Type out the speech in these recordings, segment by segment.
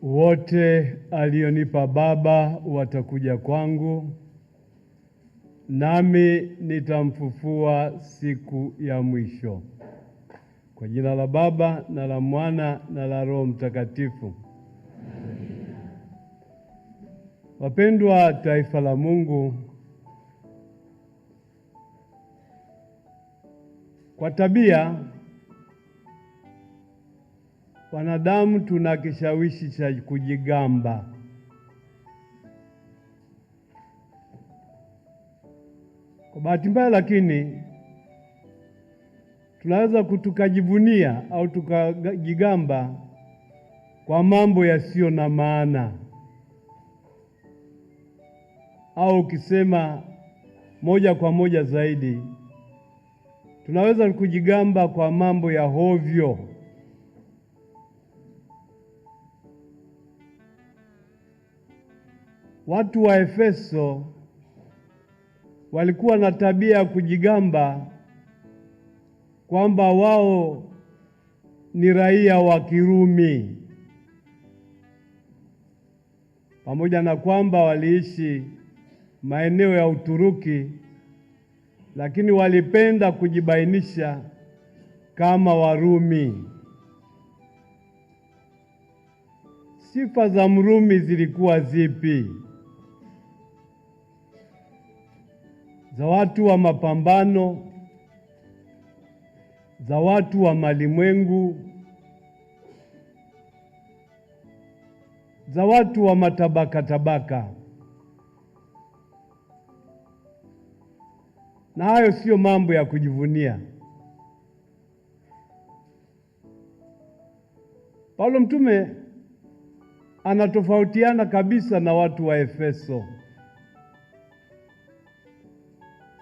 Wote alionipa Baba watakuja kwangu, nami nitamfufua siku ya mwisho. Kwa jina la Baba na la Mwana na la Roho Mtakatifu. Wapendwa taifa la Mungu, kwa tabia wanadamu tuna kishawishi cha kujigamba. Kwa bahati mbaya lakini tunaweza tukajivunia au tukajigamba kwa mambo yasiyo na maana, au ukisema moja kwa moja zaidi, tunaweza kujigamba kwa mambo ya hovyo. Watu wa Efeso walikuwa na tabia ya kujigamba kwamba wao ni raia wa Kirumi, pamoja na kwamba waliishi maeneo ya Uturuki, lakini walipenda kujibainisha kama Warumi. Sifa za Mrumi zilikuwa zipi? Za watu wa mapambano, za watu wa malimwengu, za watu wa matabaka tabaka. Na hayo sio mambo ya kujivunia. Paulo mtume anatofautiana kabisa na watu wa Efeso.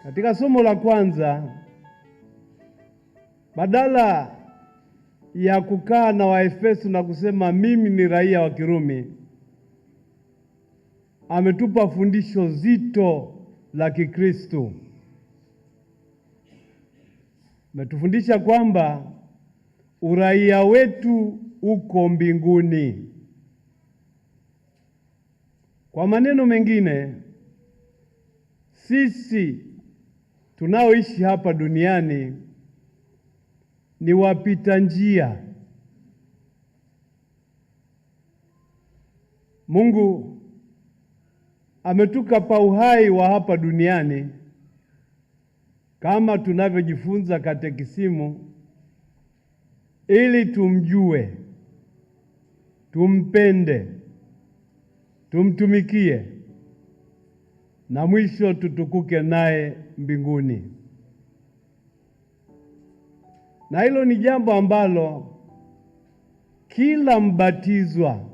Katika somo la kwanza, badala ya kukaa na Waefeso na kusema mimi ni raia wa Kirumi, ametupa fundisho zito la Kikristo. Ametufundisha kwamba uraia wetu uko mbinguni. Kwa maneno mengine, sisi tunaoishi hapa duniani ni wapita njia. Mungu ametupa uhai wa hapa duniani, kama tunavyojifunza katekisimu, ili tumjue, tumpende, tumtumikie na mwisho tutukuke naye mbinguni. Na hilo ni jambo ambalo kila mbatizwa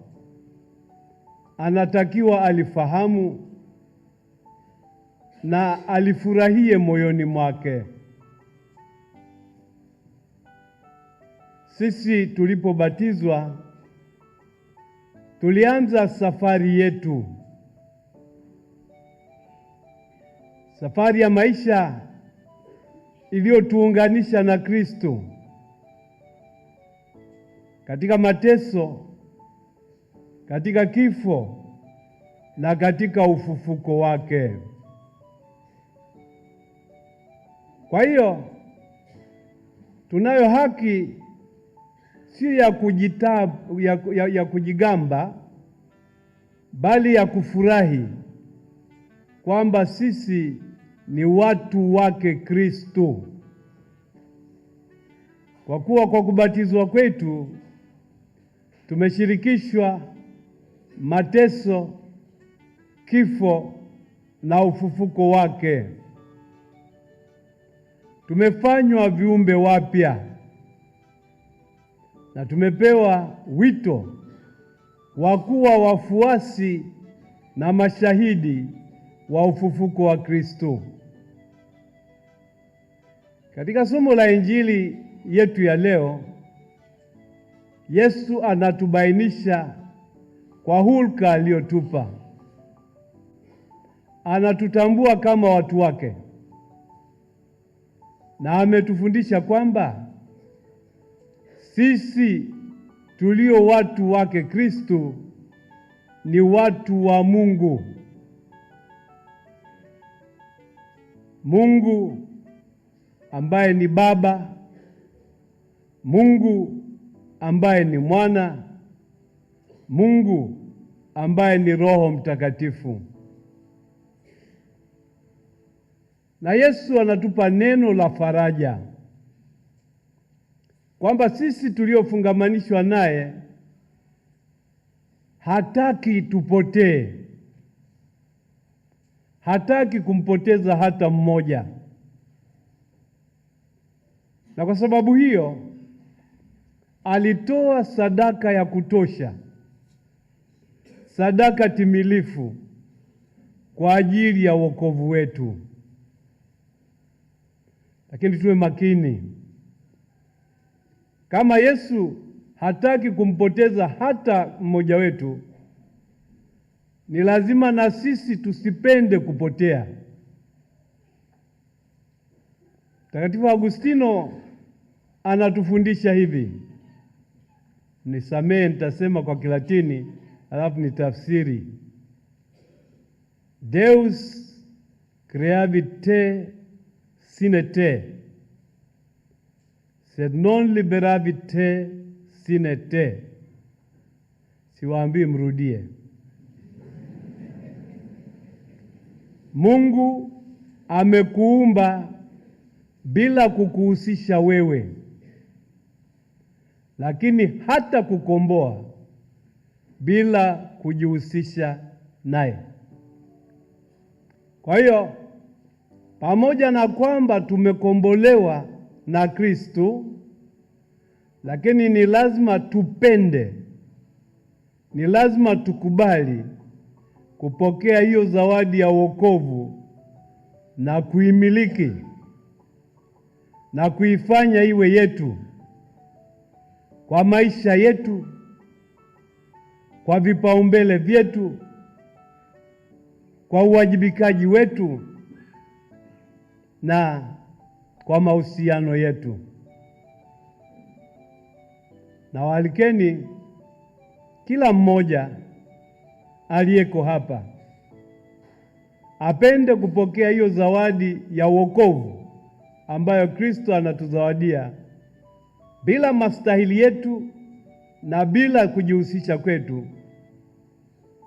anatakiwa alifahamu na alifurahie moyoni mwake. Sisi tulipobatizwa tulianza safari yetu, safari ya maisha iliyotuunganisha na Kristo katika mateso, katika kifo na katika ufufuko wake. Kwa hiyo tunayo haki sio ya kujigamba, bali ya kufurahi kwamba sisi ni watu wake Kristo. Kwa kuwa kwa kubatizwa kwetu tumeshirikishwa mateso, kifo na ufufuko wake. Tumefanywa viumbe wapya na tumepewa wito wa kuwa wafuasi na mashahidi wa ufufuko wa Kristo. Katika somo la Injili yetu ya leo, Yesu anatubainisha kwa hulka aliyotupa. Anatutambua kama watu wake na ametufundisha kwamba sisi tulio watu wake Kristo ni watu wa Mungu. Mungu ambaye ni Baba, Mungu ambaye ni Mwana, Mungu ambaye ni Roho Mtakatifu. Na Yesu anatupa neno la faraja kwamba sisi tuliofungamanishwa naye hataki tupotee, hataki kumpoteza hata mmoja. Na kwa sababu hiyo alitoa sadaka ya kutosha, sadaka timilifu kwa ajili ya wokovu wetu. Lakini tuwe makini, kama Yesu hataki kumpoteza hata mmoja wetu, ni lazima na sisi tusipende kupotea. Mtakatifu Agustino anatufundisha hivi, nisamehe nitasema kwa Kilatini alafu nitafsiri. Deus creavit te sine te, sed non liberavit te sine te. Siwaambii mrudie. Mungu amekuumba bila kukuhusisha wewe, lakini hata kukomboa bila kujihusisha naye. Kwa hiyo pamoja na kwamba tumekombolewa na Kristo, lakini ni lazima tupende, ni lazima tukubali kupokea hiyo zawadi ya wokovu na kuimiliki na kuifanya iwe yetu, kwa maisha yetu, kwa vipaumbele vyetu, kwa uwajibikaji wetu na kwa mahusiano yetu. Na waalikeni kila mmoja aliyeko hapa apende kupokea hiyo zawadi ya wokovu ambayo Kristo anatuzawadia bila mastahili yetu na bila kujihusisha kwetu,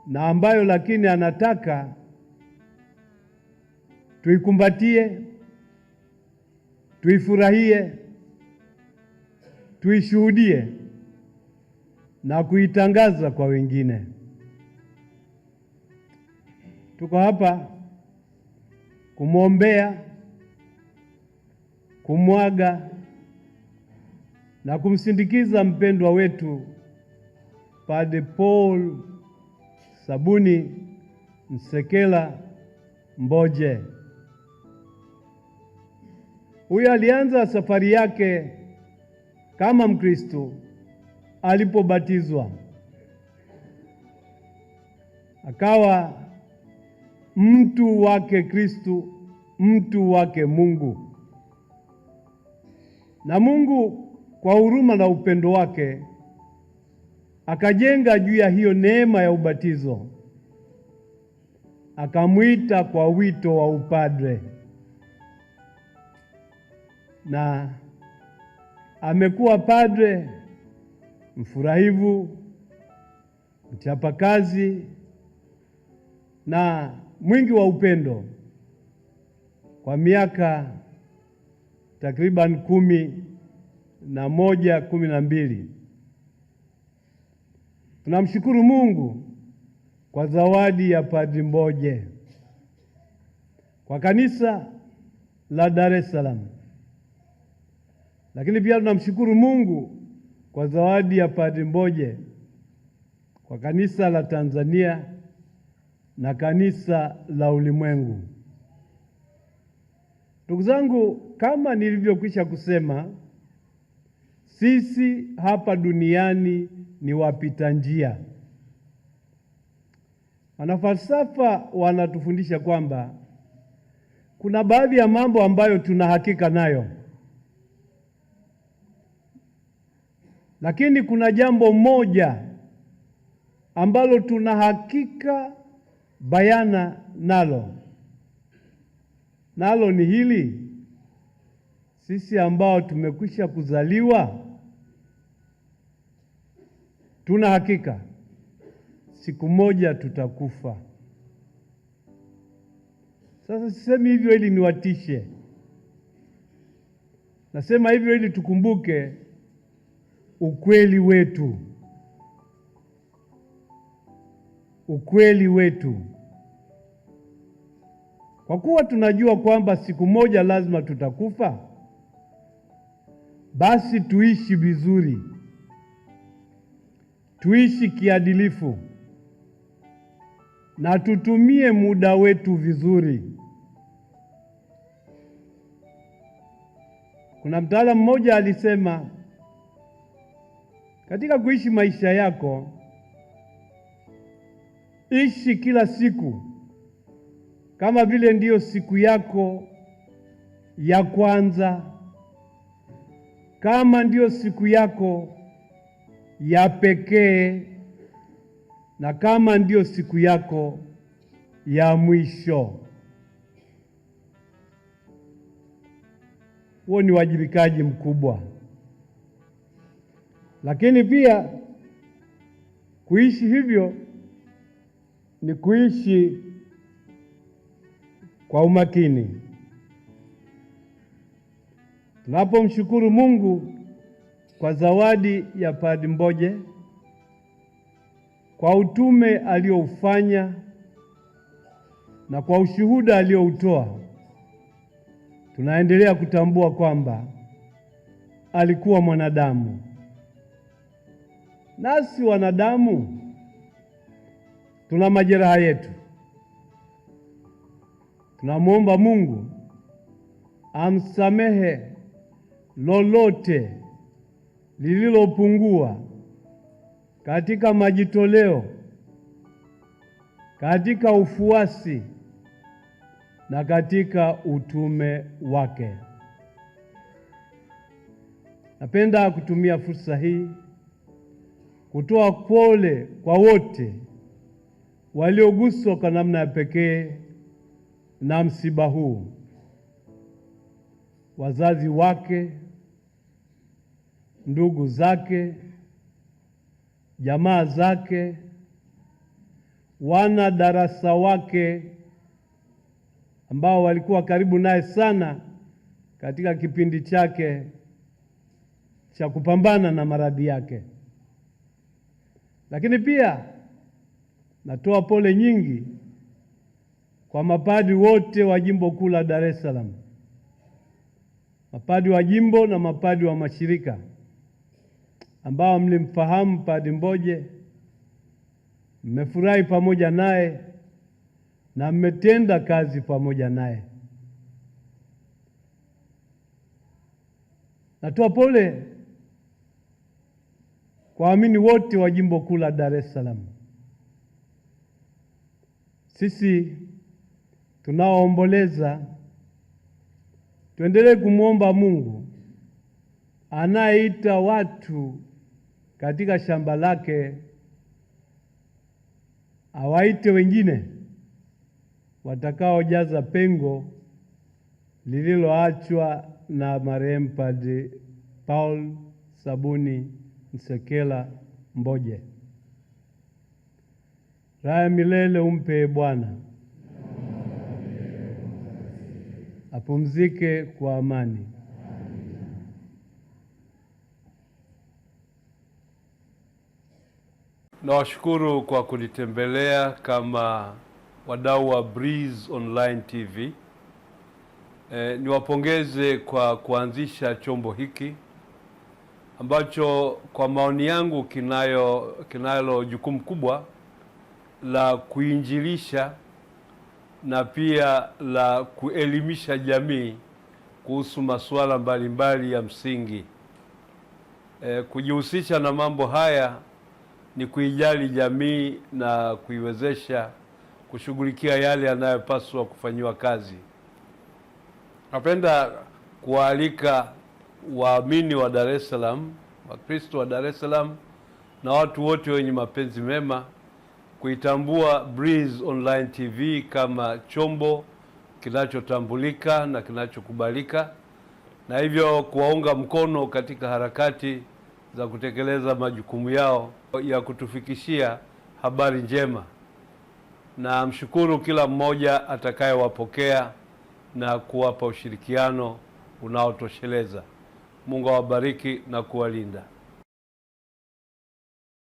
na ambayo lakini anataka tuikumbatie, tuifurahie, tuishuhudie na kuitangaza kwa wengine. Tuko hapa kumwombea, kumwaga na kumsindikiza mpendwa wetu Padre Paul Sabuni Nsekela Mboje. Huyu alianza safari yake kama Mkristo alipobatizwa, akawa mtu wake Kristo, mtu wake Mungu. Na Mungu kwa huruma na upendo wake akajenga juu ya hiyo neema ya ubatizo, akamwita kwa wito wa upadre, na amekuwa padre mfurahivu, mchapakazi na mwingi wa upendo kwa miaka takriban 12. Tunamshukuru Mungu kwa zawadi ya Padri Mboje kwa kanisa la Dar es Salaam, lakini pia tunamshukuru Mungu kwa zawadi ya Padri Mboje kwa kanisa la Tanzania na kanisa la ulimwengu. Ndugu zangu, kama nilivyokwisha kusema, sisi hapa duniani ni wapita njia. Wanafalsafa wanatufundisha kwamba kuna baadhi ya mambo ambayo tuna hakika nayo, lakini kuna jambo moja ambalo tuna hakika bayana nalo ni hili: sisi ambao tumekwisha kuzaliwa tuna hakika siku moja tutakufa. Sasa sisemi hivyo ili niwatishe, nasema hivyo ili tukumbuke ukweli wetu. Kwa kuwa tunajua kwamba siku moja lazima tutakufa, basi tuishi vizuri, tuishi kiadilifu na tutumie muda wetu vizuri. Kuna mtaalamu mmoja alisema, katika kuishi maisha yako, ishi kila siku kama vile ndiyo siku yako ya kwanza, kama ndiyo siku yako ya pekee, na kama ndiyo siku yako ya mwisho. Huo ni wajibikaji mkubwa, lakini pia kuishi hivyo ni kuishi kwa umakini. Tunapomshukuru Mungu kwa zawadi ya Padre Mboje, kwa utume alioufanya na kwa ushuhuda alioutoa, tunaendelea kutambua kwamba alikuwa mwanadamu. Nasi wanadamu tuna majeraha yetu. Tunamwomba Mungu amsamehe lolote lililopungua katika majitoleo, katika ufuasi na katika utume wake. Napenda kutumia fursa hii kutoa pole kwa wote walioguswa kwa namna ya pekee na msiba huu: wazazi wake, ndugu zake, jamaa zake, wana darasa wake ambao walikuwa karibu naye sana katika kipindi chake cha kupambana na maradhi yake. Lakini pia natoa pole nyingi kwa mapadri wote wa Jimbo Kuu la Dar es Salaam, mapadri wa jimbo na mapadri wa mashirika ambao mlimfahamu Padre Mboje, mmefurahi pamoja naye na mmetenda kazi pamoja naye. Natoa pole kwa waamini wote wa Jimbo Kuu la Dar es Salaam. Sisi tunaoomboleza tuendelee kumwomba Mungu anayeita watu katika shamba lake awaite wengine watakaojaza pengo lililoachwa na marehemu Padre Paul Sabuni Nsekela Mboje. Raha milele umpe Bwana, apumzike kwa amani. Nawashukuru kwa kunitembelea kama wadau wa Breeze Online TV. Niwapongeze kwa kuanzisha chombo hiki ambacho kwa maoni yangu kinalo jukumu kubwa la kuinjilisha na pia la kuelimisha jamii kuhusu masuala mbalimbali ya msingi. Kujihusisha na mambo haya ni kuijali jamii na kuiwezesha kushughulikia yale yanayopaswa kufanyiwa kazi. Napenda kualika waamini wa Dar es Salaam, Wakristo wa Dar es Salaam na watu wote wenye mapenzi mema kuitambua Breeze Online TV kama chombo kinachotambulika na kinachokubalika, na hivyo kuwaunga mkono katika harakati za kutekeleza majukumu yao ya kutufikishia habari njema. Na mshukuru kila mmoja atakayewapokea na kuwapa ushirikiano unaotosheleza. Mungu awabariki na kuwalinda.